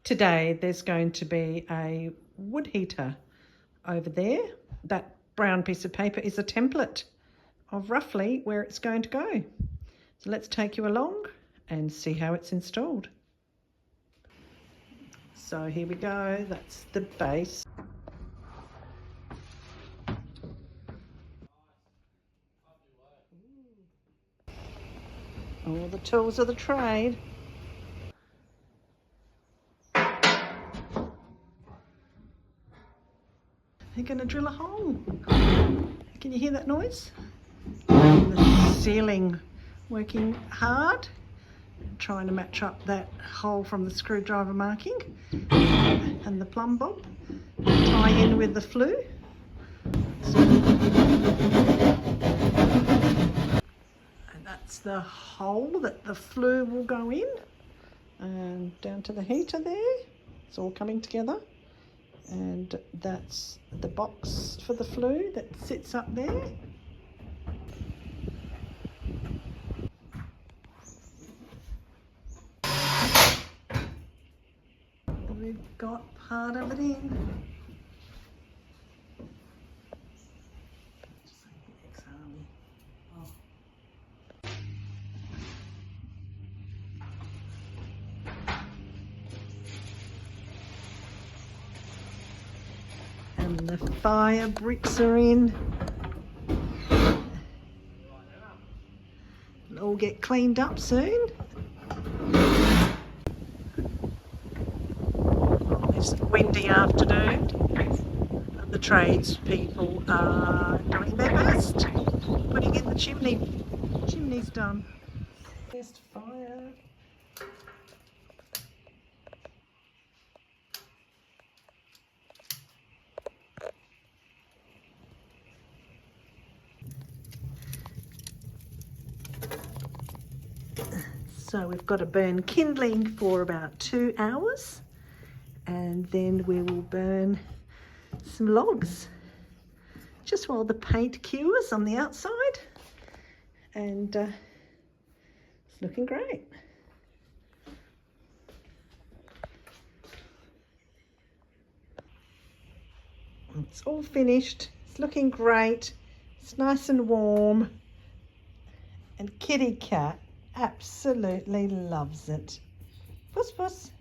Today there's going to be a wood heater over there. That brown piece of paper is a template of roughly where it's going to go. So let's take you along and see how it's installed. So here we go, that's the base. All the tools of the trade. They're going to drill a hole. Can you hear that noise? The ceiling working hard, trying to match up that hole from the screwdriver marking and the plumb bob. Tie in with the flue. And that's the hole that the flue will go in. And down to the heater there. It's all coming together. And that's the box for the flue that sits up there. We've got part of it in. And the fire bricks are in. It'll all get cleaned up soon. It's a windy afternoon. The tradespeople are doing their best, putting in the chimney. Chimney's done. First fire. So we've got to burn kindling for about 2 hours, and then we will burn some logs just while the paint cures on the outside, and it's looking great. It's all finished, it's looking great, it's nice and warm, and Kitty Cat absolutely loves it. Puss puss.